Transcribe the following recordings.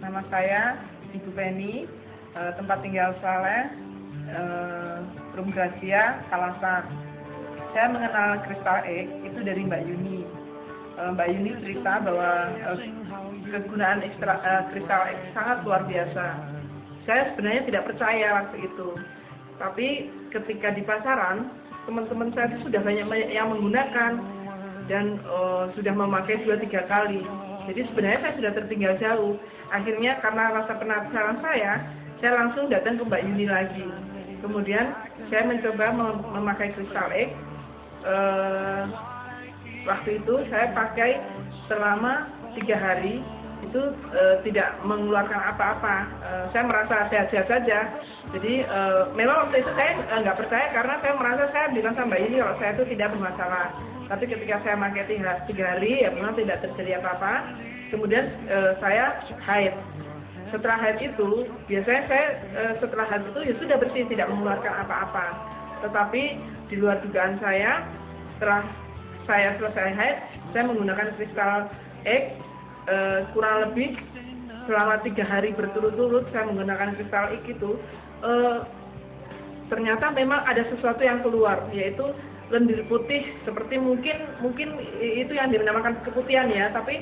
Nama saya Ibu Penny, tempat tinggal Saleh, Rum Gracia, Kalasan. Saya mengenal Crystal Egg itu dari Mbak Yuni. Mbak Yuni cerita bahwa kegunaan Crystal Egg sangat luar biasa. Saya sebenarnya tidak percaya waktu itu, tapi ketika di pasaran, teman-teman saya itu sudah banyak yang menggunakan dan sudah memakai 2-3 kali. Jadi sebenarnya saya sudah tertinggal jauh. Akhirnya karena rasa penasaran saya langsung datang ke Mbak Yuni lagi. Kemudian saya mencoba memakai Crystal Egg. Waktu itu saya pakai selama 3 hari, itu tidak mengeluarkan apa-apa. Saya merasa sehat-sehat saja. Jadi memang waktu itu saya nggak percaya karena saya merasa saya bilang sama Mbak Yuni kalau saya itu tidak bermasalah. Tapi ketika saya pakai 3 hari, ya memang tidak terjadi apa-apa. Kemudian saya haid. Setelah haid itu, biasanya saya setelah haid itu ya sudah bersih, tidak mengeluarkan apa-apa. Tetapi di luar dugaan saya, setelah saya selesai haid, saya menggunakan Crystal Egg kurang lebih selama 3 hari berturut-turut saya menggunakan Crystal Egg itu. Ternyata memang ada sesuatu yang keluar, yaitu lendir putih, seperti mungkin itu yang dinamakan keputihan ya, tapi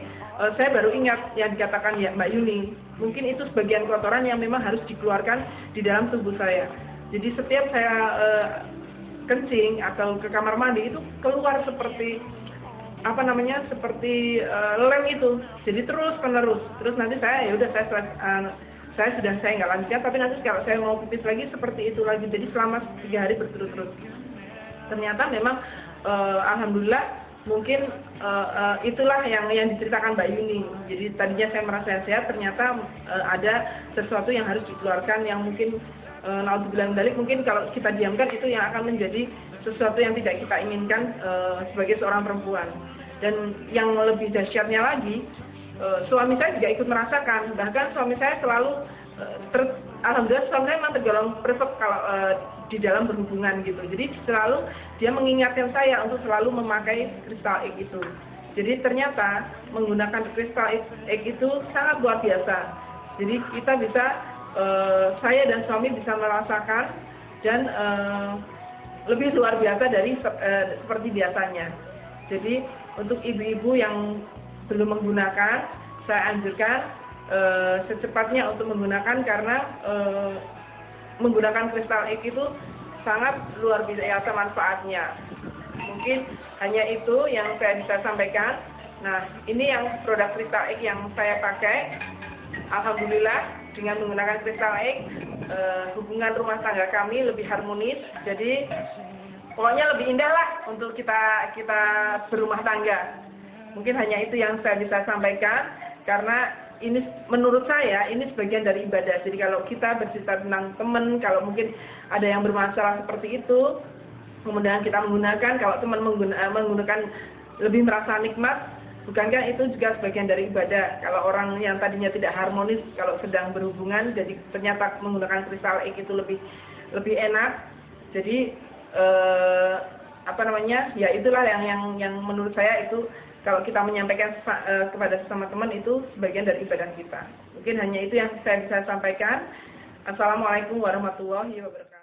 saya baru ingat yang dikatakan ya Mbak Yuni, mungkin itu sebagian kotoran yang memang harus dikeluarkan di dalam tubuh saya. Jadi setiap saya kencing atau ke kamar mandi itu keluar seperti seperti lem itu, jadi terus nanti saya ya udah saya nggak lanjutkan, tapi nanti kalau saya mau pipis lagi seperti itu lagi, jadi selama 3 hari berturut-turut. Ternyata memang alhamdulillah mungkin itulah yang diceritakan Mbak Yuni. Jadi tadinya saya merasa sehat, ternyata ada sesuatu yang harus dikeluarkan yang mungkin naudzubillah dzalik, mungkin kalau kita diamkan itu yang akan menjadi sesuatu yang tidak kita inginkan sebagai seorang perempuan. Dan yang lebih dahsyatnya lagi, suami saya juga ikut merasakan. Bahkan suami saya selalu alhamdulillah suami saya memang tergolong perfect kalau di dalam berhubungan gitu. Jadi selalu dia mengingatkan saya untuk selalu memakai Crystal Egg itu. Jadi ternyata menggunakan Crystal Egg itu sangat luar biasa. Jadi kita bisa, saya dan suami bisa merasakan dan lebih luar biasa dari seperti biasanya. Jadi untuk ibu-ibu yang belum menggunakan, saya anjurkan secepatnya untuk menggunakan karena menggunakan Crystal Egg itu sangat luar biasa manfaatnya. Mungkin hanya itu yang saya bisa sampaikan. Nah, ini yang produk Crystal Egg yang saya pakai. Alhamdulillah dengan menggunakan Crystal Egg, hubungan rumah tangga kami lebih harmonis. Jadi pokoknya lebih indah lah untuk kita berumah tangga. Mungkin hanya itu yang saya bisa sampaikan karena ini menurut saya ini sebagian dari ibadah. Jadi kalau kita bercerita tentang teman, kalau mungkin ada yang bermasalah seperti itu, kemudian kita menggunakan, kalau teman menggunakan lebih merasa nikmat, bukankah itu juga sebagian dari ibadah? Kalau orang yang tadinya tidak harmonis, kalau sedang berhubungan, jadi ternyata menggunakan Crystal Egg itu lebih enak. Jadi ya itulah yang menurut saya itu. Kalau kita menyampaikan kepada sesama teman itu sebagian dari ibadah kita. Mungkin hanya itu yang saya bisa sampaikan. Assalamualaikum warahmatullahi wabarakatuh.